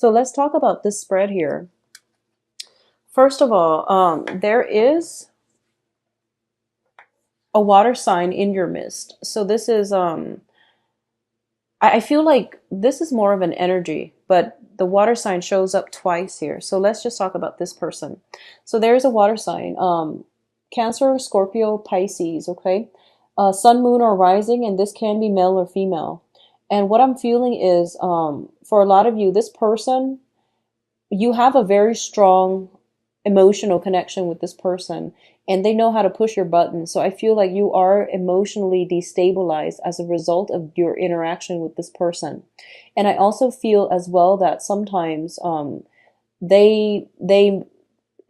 So let's talk about this spread here. First of all, there is a water sign in your midst. So this is I feel like this is more of an energy, but the water sign shows up twice here. So let's just talk about this person. So there's a water sign, Cancer, Scorpio, Pisces, okay? Sun, moon, or rising, and this can be male or female. And what I'm feeling is, for a lot of you, this person, you have a very strong emotional connection with this person, and they know how to push your buttons. So I feel like you are emotionally destabilized as a result of your interaction with this person. And I also feel as well that sometimes they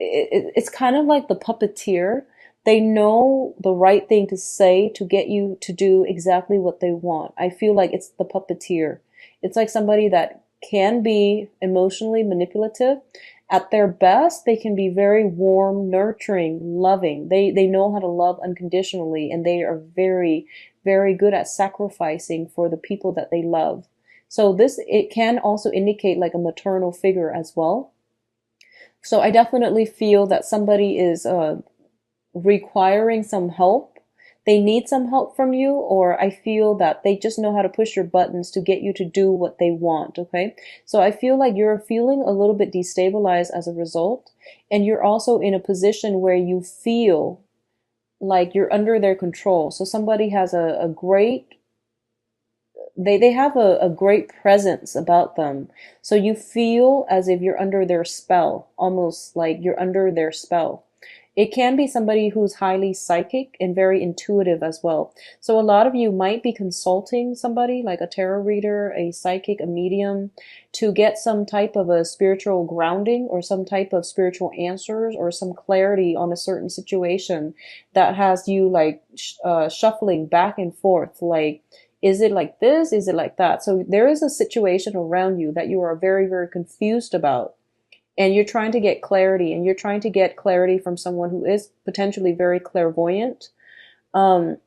it's kind of like the puppeteer. They know the right thing to say to get you to do exactly what they want. I feel like it's the puppeteer. It's like somebody that can be emotionally manipulative. At their best, they can be very warm, nurturing, loving. They know how to love unconditionally, and they are very, very good at sacrificing for the people that they love. So this, it can also indicate like a maternal figure as well. So I definitely feel that somebody is requiring some help. They need some help from you, or I feel that they just know how to push your buttons to get you to do what they want, okay? So I feel like you're feeling a little bit destabilized as a result, and you're also in a position where you feel like you're under their control. So somebody has a great they have a great presence about them. So you feel as if you're under their spell, almost like you're under their spell. It can be somebody who's highly psychic and very intuitive as well. So a lot of you might be consulting somebody like a tarot reader, a psychic, a medium, to get some type of a spiritual grounding or some type of spiritual answers or some clarity on a certain situation that has you like shuffling back and forth. Like, is it like this? Is it like that? So there is a situation around you that you are very, very confused about, and you're trying to get clarity, and you're trying to get clarity from someone who is potentially very clairvoyant. Um,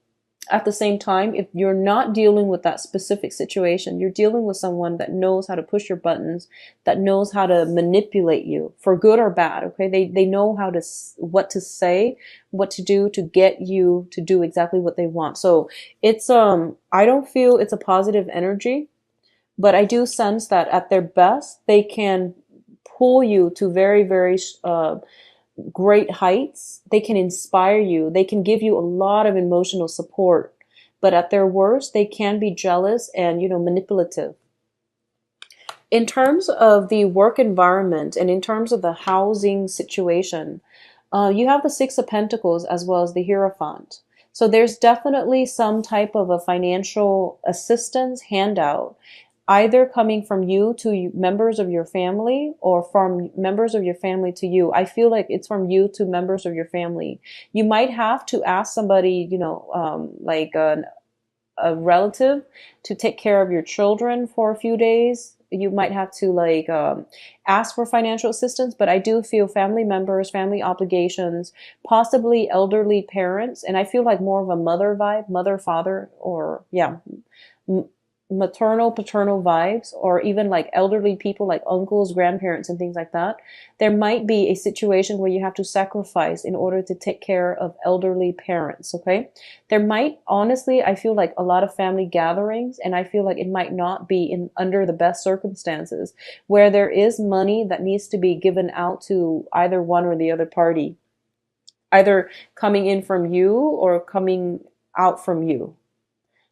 at the same time, if you're not dealing with that specific situation, you're dealing with someone that knows how to push your buttons, that knows how to manipulate you for good or bad. Okay. They know how to, what to say, what to do to get you to do exactly what they want. So it's, I don't feel it's a positive energy, but I do sense that at their best, they can pull you to very, very, great heights. They can inspire you. They can give you a lot of emotional support. But at their worst, they can be jealous and, manipulative. In terms of the work environment and in terms of the housing situation, you have the Six of Pentacles as well as the Hierophant. So there's definitely some type of a financial assistance handout, either coming from you to members of your family or from members of your family to you. I feel like it's from you to members of your family. You might have to ask somebody, like a relative to take care of your children for a few days. You might have to like ask for financial assistance, but I do feel family members, family obligations, possibly elderly parents, and I feel like more of a mother vibe, mother, father, or yeah, maternal, paternal vibes, or even like elderly people like uncles, grandparents, and things like that. There might be a situation where you have to sacrifice in order to take care of elderly parents, okay? There might, honestly, I feel like a lot of family gatherings, and I feel like it might not be in under the best circumstances, where there is money that needs to be given out to either one or the other party, either coming in from you or coming out from you.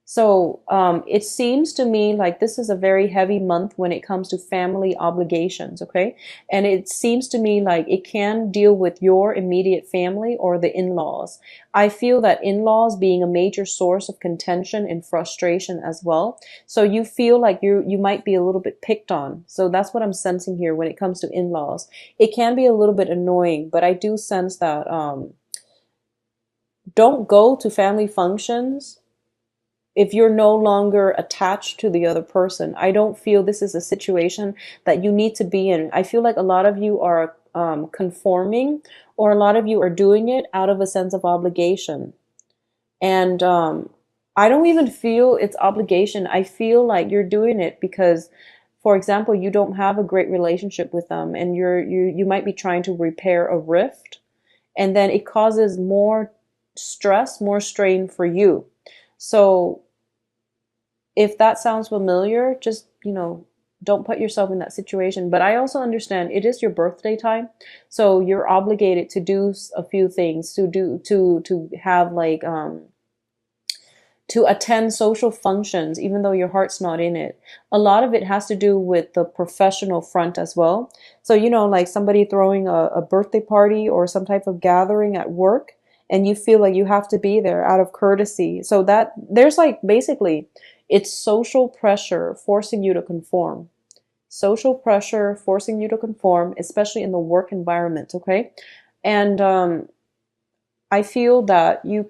So it seems to me like this is a very heavy month when it comes to family obligations, okay? And it seems to me like it can deal with your immediate family or the in-laws. I feel that in-laws being a major source of contention and frustration as well. So you feel like you might be a little bit picked on. So that's what I'm sensing here when it comes to in-laws. It can be a little bit annoying, but I do sense that don't go to family functions if you're no longer attached to the other person. I don't feel this is a situation that you need to be in. I feel like a lot of you are conforming, or a lot of you are doing it out of a sense of obligation. And I don't even feel it's obligation. I feel like you're doing it because For example, you don't have a great relationship with them, and you might be trying to repair a rift, and then it causes more stress, more strain for you. So if that sounds familiar, just, don't put yourself in that situation. But I also understand it is your birthday time, so you're obligated to do a few things, to have like to attend social functions, even though your heart's not in it. A lot of it has to do with the professional front as well. So, like somebody throwing a birthday party or some type of gathering at work, and you feel like you have to be there out of courtesy. So that there's like basically it's social pressure forcing you to conform. Social pressure forcing you to conform, especially in the work environment, okay? And I feel that you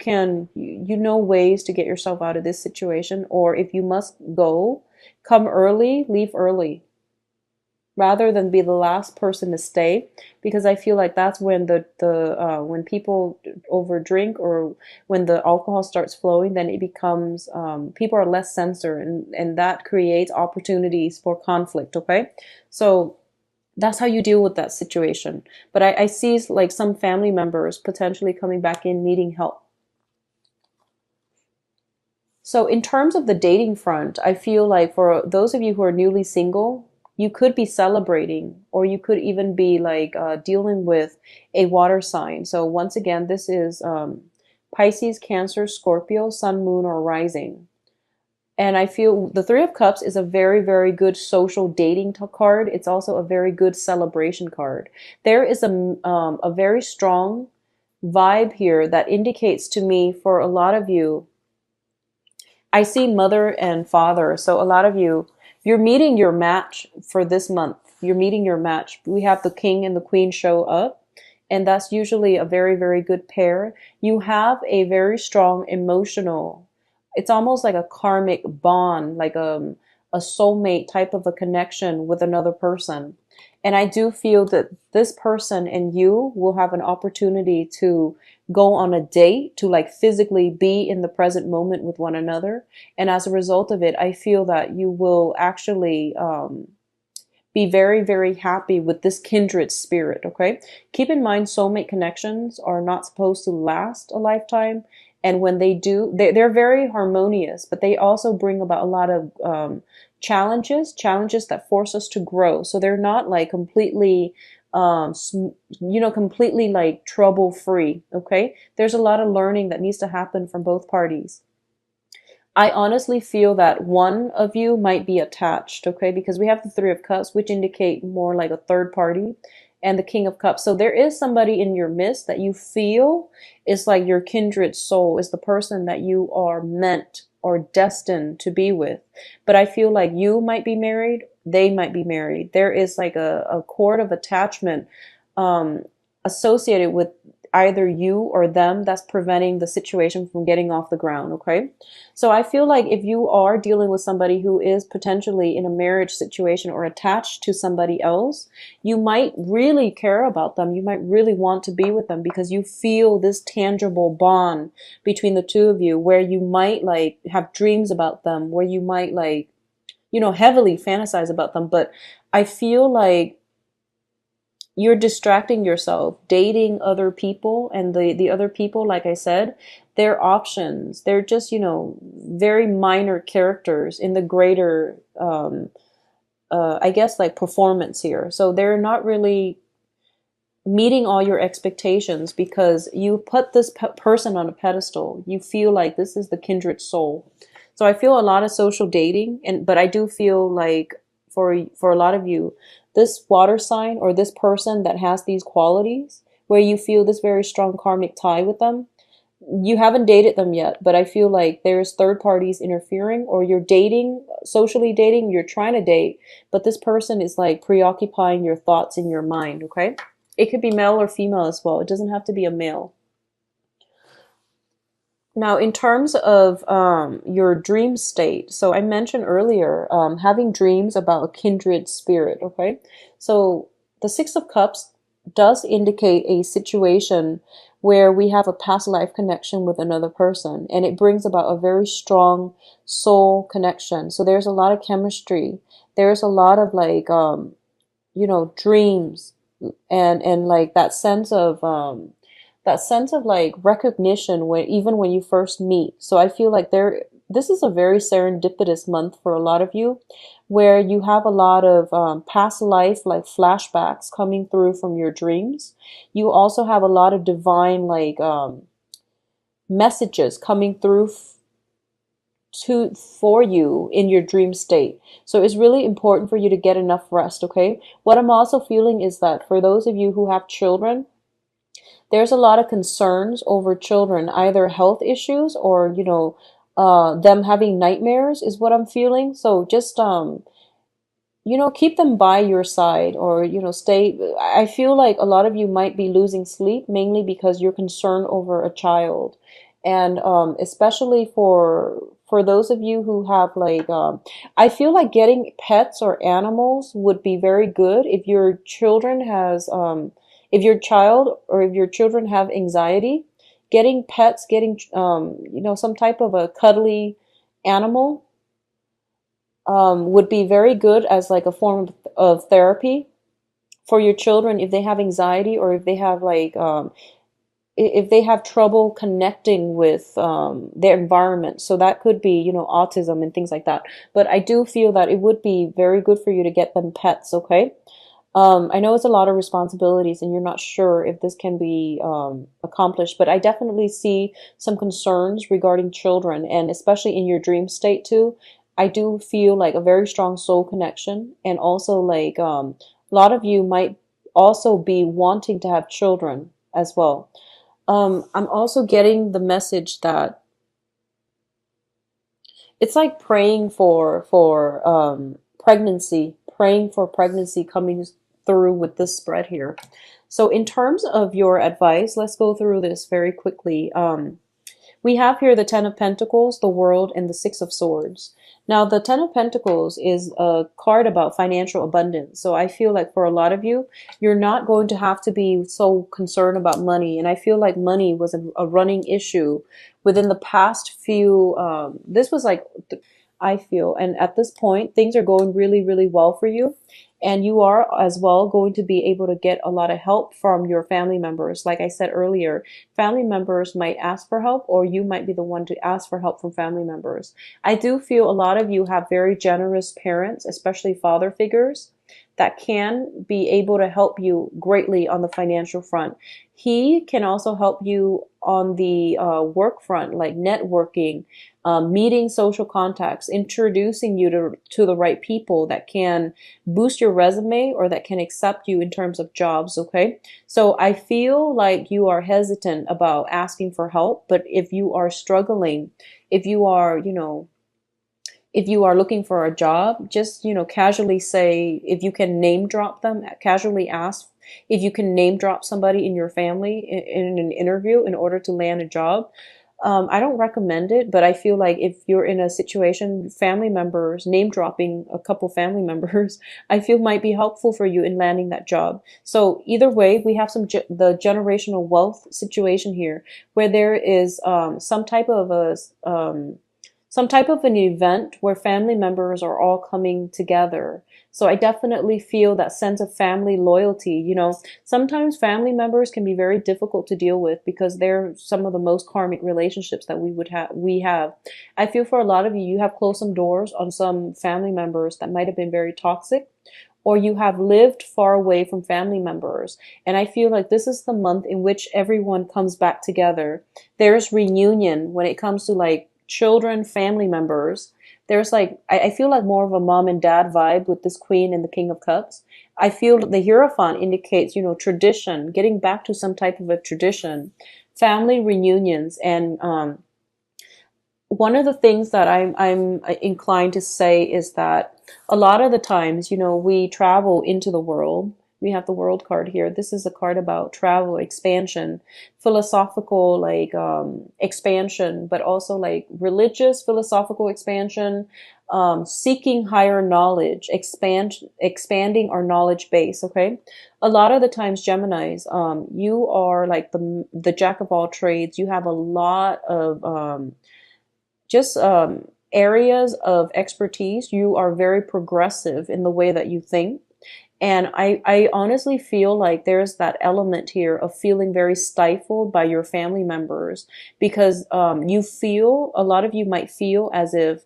know ways to get yourself out of this situation, or if you must go, come early, leave early, rather than be the last person to stay, because I feel like that's when when people overdrink, or when the alcohol starts flowing, then it becomes people are less censored, and that creates opportunities for conflict. Okay, so that's how you deal with that situation. But I see like some family members potentially coming back in needing help. So in terms of the dating front, I feel like for those of you who are newly single, you could be celebrating, or you could even be like dealing with a water sign. So once again, this is Pisces, Cancer, Scorpio, Sun, Moon, or Rising. And I feel the Three of Cups is a very, very good social dating card. It's also a very good celebration card. There is a very strong vibe here that indicates to me, for a lot of you, I see mother and father. So a lot of you, you're meeting your match for this month. You're meeting your match. We have the king and the queen show up, and that's usually a very, very good pair. You have a very strong emotional, it's almost like a karmic bond, like a soulmate type of a connection with another person. And I do feel that this person and you will have an opportunity to go on a date, to like physically be in the present moment with one another. And as a result of it, I feel that you will actually be very, very happy with this kindred spirit. Okay. Keep in mind, soulmate connections are not supposed to last a lifetime. And when they do, they're very harmonious, but they also bring about a lot of challenges that force us to grow. So they're not like completely, completely like trouble free. Okay. There's a lot of learning that needs to happen from both parties. I honestly feel that one of you might be attached, okay? Because we have the Three of Cups, which indicate more like a third party, and the King of Cups. So there is somebody in your midst that you feel is like your kindred soul, is the person that you are meant or destined to be with. But I feel like you might be married, they might be married. There is like a cord of attachment associated with either you or them that's preventing the situation from getting off the ground, okay? So I feel like if you are dealing with somebody who is potentially in a marriage situation or attached to somebody else, you might really care about them. You might really want to be with them because you feel this tangible bond between the two of you, where you might like have dreams about them, where you might like, heavily fantasize about them. But I feel like you're distracting yourself dating other people, and the other people, like I said, they're options. They're just, very minor characters in the greater, I guess, like performance here. So they're not really meeting all your expectations because you put this person on a pedestal. You feel like this is the kindred soul. So I feel a lot of social dating, but I do feel like for a lot of you, this water sign or this person that has these qualities, where you feel this very strong karmic tie with them, you haven't dated them yet, but I feel like there's third parties interfering, or you're dating, socially dating, you're trying to date, but this person is like preoccupying your thoughts in your mind, okay? It could be male or female as well. It doesn't have to be a male. Now, in terms of your dream state, so I mentioned earlier having dreams about a kindred spirit, okay? So the Six of Cups does indicate a situation where we have a past life connection with another person, and it brings about a very strong soul connection. So there's a lot of chemistry There's a lot of like dreams and like that sense of like recognition when even when you first meet. So I feel like this is a very serendipitous month for a lot of you, where you have a lot of past life like flashbacks coming through from your dreams. You also have a lot of divine like messages coming through to for you in your dream state. So it's really important for you to get enough rest, okay? What I'm also feeling is that for those of you who have children, there's a lot of concerns over children, either health issues or, them having nightmares is what I'm feeling. So just keep them by your side, or stay. I feel like a lot of you might be losing sleep mainly because you're concerned over a child. And especially for those of you who have like I feel like getting pets or animals would be very good if your children has if your child or if your children have anxiety. Getting pets, getting some type of a cuddly animal would be very good as like a form of therapy for your children if they have anxiety, or if they have like if they have trouble connecting with their environment. So that could be autism and things like that. But I do feel that it would be very good for you to get them pets. Okay. I know it's a lot of responsibilities and you're not sure if this can be accomplished, but I definitely see some concerns regarding children, and especially in your dream state too. I do feel like a very strong soul connection, and also like a lot of you might also be wanting to have children as well. I'm also getting the message that it's like praying for pregnancy, praying for pregnancy coming through with this spread here. So in terms of your advice, let's go through this very quickly. We have here the Ten of Pentacles, the World, and the Six of Swords. Now, the Ten of Pentacles is a card about financial abundance. So I feel like for a lot of you, you're not going to have to be so concerned about money. And I feel like money was a running issue within the past few, this was like, I feel, and at this point, things are going really, really well for you. And you are as well going to be able to get a lot of help from your family members. Like I said earlier, family members might ask for help, or you might be the one to ask for help from family members. I do feel a lot of you have very generous parents, especially father figures, that can be able to help you greatly on the financial front. He can also help you on the work front, like networking, meeting social contacts, introducing you to the right people that can boost your resume or that can accept you in terms of jobs, okay? So I feel like you are hesitant about asking for help, but if you are struggling, if you are, if you are looking for a job, just, casually say, if you can name drop them, casually ask if you can name drop somebody in your family in an interview in order to land a job. I don't recommend it, but I feel like if you're in a situation, family members, name dropping a couple family members, I feel might be helpful for you in landing that job. So either way, we have the generational wealth situation here, where there is some type of an event where family members are all coming together. So I definitely feel that sense of family loyalty. Sometimes family members can be very difficult to deal with because they're some of the most karmic relationships that we have. I feel for a lot of you, you have closed some doors on some family members that might have been very toxic, or you have lived far away from family members. And I feel like this is the month in which everyone comes back together. There's reunion when it comes to like children, family members. There's like, I feel like more of a mom and dad vibe with this Queen and the King of Cups. I feel the Hierophant indicates, tradition, getting back to some type of a tradition, family reunions. And one of the things that I'm inclined to say is that a lot of the times, we travel into the world. We have the World card here. This is a card about travel, expansion, philosophical, like expansion, but also like religious, philosophical expansion, seeking higher knowledge, expanding our knowledge base. Okay, a lot of the times, Geminis, you are like the jack of all trades. You have a lot of just areas of expertise, you are very progressive in the way that you think. And I honestly feel like there's that element here of feeling very stifled by your family members because a lot of you might feel as if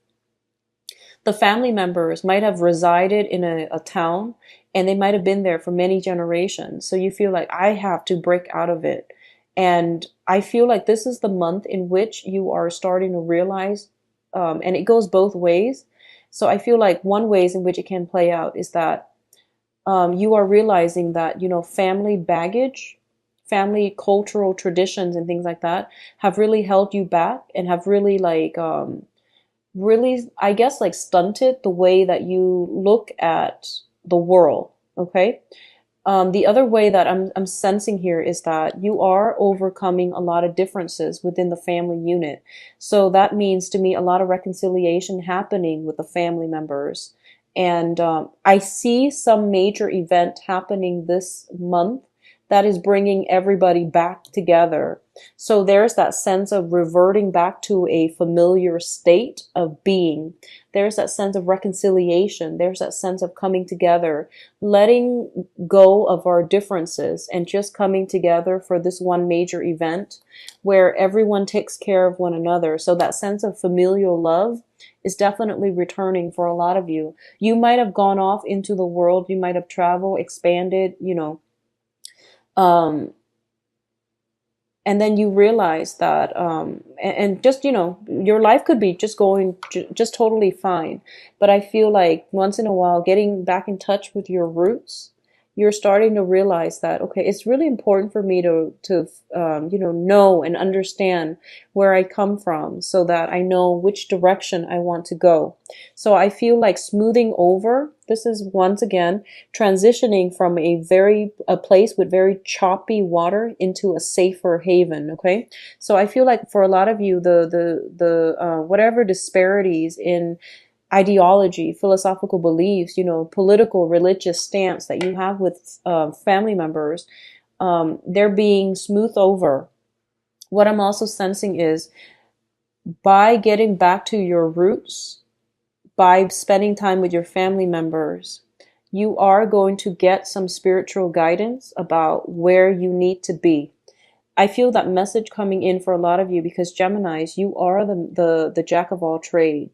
the family members might have resided in a town and they might have been there for many generations. So you feel like I have to break out of it. And I feel like this is the month in which you are starting to realize, and it goes both ways. So I feel like one ways in which it can play out is that you are realizing that, family baggage, family cultural traditions and things like that have really held you back and have really really, I guess, like stunted the way that you look at the world. Okay. The other way that I'm sensing here is that you are overcoming a lot of differences within the family unit. So that means to me a lot of reconciliation happening with the family members. And I see some major event happening this month that is bringing everybody back together. So there's that sense of reverting back to a familiar state of being. There's that sense of reconciliation. There's that sense of coming together, letting go of our differences and just coming together for this one major event where everyone takes care of one another. So that sense of familial love is definitely returning for a lot of you. You might have gone off into the world. You might have traveled, expanded, um, and then you realize that, and just, your life could be just going just totally fine. But I feel like once in a while, getting back in touch with your roots, you're starting to realize that, okay, it's really important for me to know and understand where I come from so that I know which direction I want to go. So I feel like smoothing over, this is once again transitioning from a place with very choppy water into a safer haven. Okay. So I feel like for a lot of you, the whatever disparities in ideology, philosophical beliefs, political, religious stance that you have with family members, they're being smoothed over. What I'm also sensing is by getting back to your roots, by spending time with your family members, you are going to get some spiritual guidance about where you need to be. I feel that message coming in for a lot of you because Geminis, you are the jack of all trades.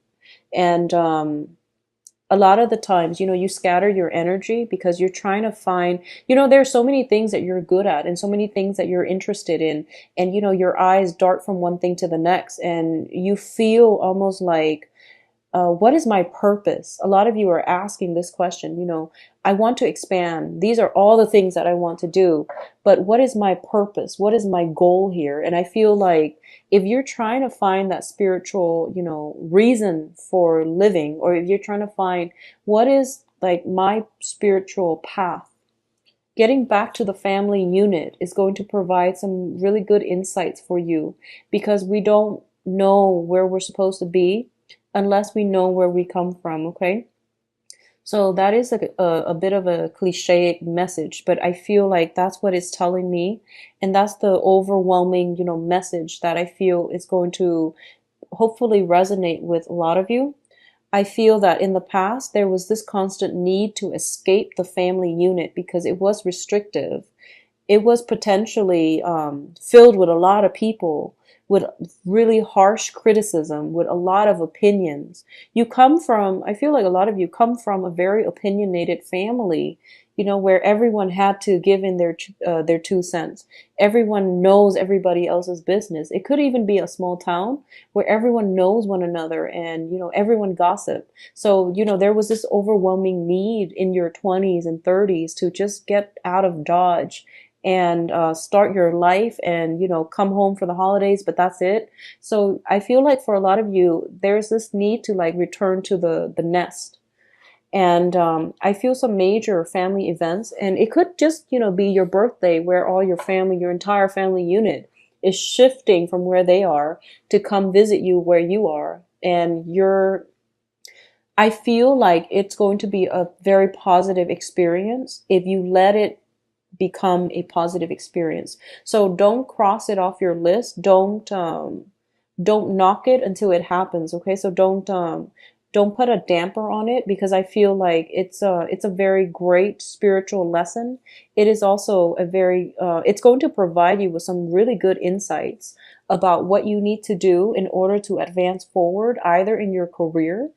And a lot of the times, you scatter your energy because you're trying to find, there are so many things that you're good at and so many things that you're interested in. And, your eyes dart from one thing to the next and you feel almost like, what is my purpose? A lot of you are asking this question, I want to expand. These are all the things that I want to do, but what is my purpose? What is my goal here? And I feel like if you're trying to find that spiritual, reason for living, or if you're trying to find what is like my spiritual path, getting back to the family unit is going to provide some really good insights for you because we don't know where we're supposed to be unless we know where we come from, okay? So that is a bit of a cliche message, but I feel like that's what it's telling me. And that's the overwhelming, message that I feel is going to hopefully resonate with a lot of you. I feel that in the past, there was this constant need to escape the family unit because it was restrictive. It was potentially filled with a lot of people with really harsh criticism, with a lot of opinions. I feel like a lot of you come from a very opinionated family, where everyone had to give in their 2 cents. Everyone knows everybody else's business. It could even be a small town where everyone knows one another and, everyone gossip. So, there was this overwhelming need in your 20s and 30s to just get out of Dodge and start your life and, come home for the holidays, but that's it. So I feel like for a lot of you, there's this need to like return to the nest. And I feel some major family events, and it could just, be your birthday where all your family, your entire family unit is shifting from where they are to come visit you where you are. And I feel like it's going to be a very positive experience if you let it become a positive experience. So don't cross it off your list. Don't don't knock it until it happens. Okay, so don't put a damper on it, because I feel like it's a very great spiritual lesson. It is also a very it's going to provide you with some really good insights about what you need to do in order to advance forward, either in your career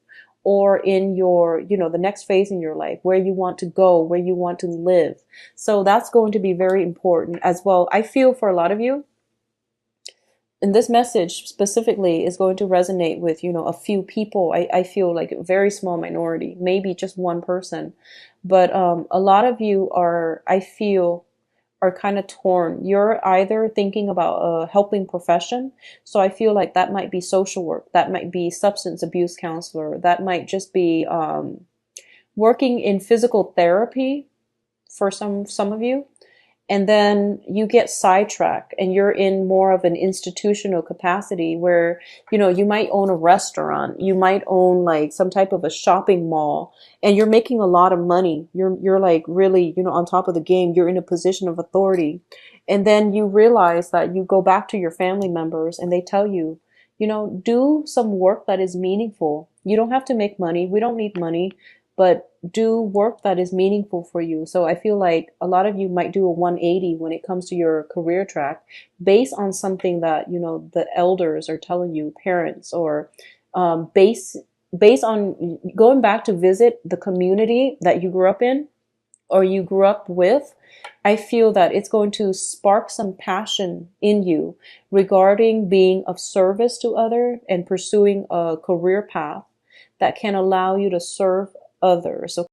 or in your, the next phase in your life, where you want to go, where you want to live. So that's going to be very important as well. I feel for a lot of you, and this message specifically is going to resonate with, a few people. I feel like a very small minority, maybe just one person. But a lot of you are, I feel, are kind of torn. You're either thinking about a helping profession. So I feel like that might be social work. That might be substance abuse counselor. That might just be working in physical therapy for some of you. And then you get sidetracked and you're in more of an institutional capacity where, you might own a restaurant, you might own like some type of a shopping mall, and you're making a lot of money. You're like really, on top of the game. You're in a position of authority. And then you realize that you go back to your family members and they tell you, do some work that is meaningful. You don't have to make money. We don't need money, but do work that is meaningful for you. So I feel like a lot of you might do a 180 when it comes to your career track, based on something that, the elders are telling you, parents, or based on going back to visit the community that you grew up in or you grew up with. I feel that it's going to spark some passion in you regarding being of service to others and pursuing a career path that can allow you to serve others.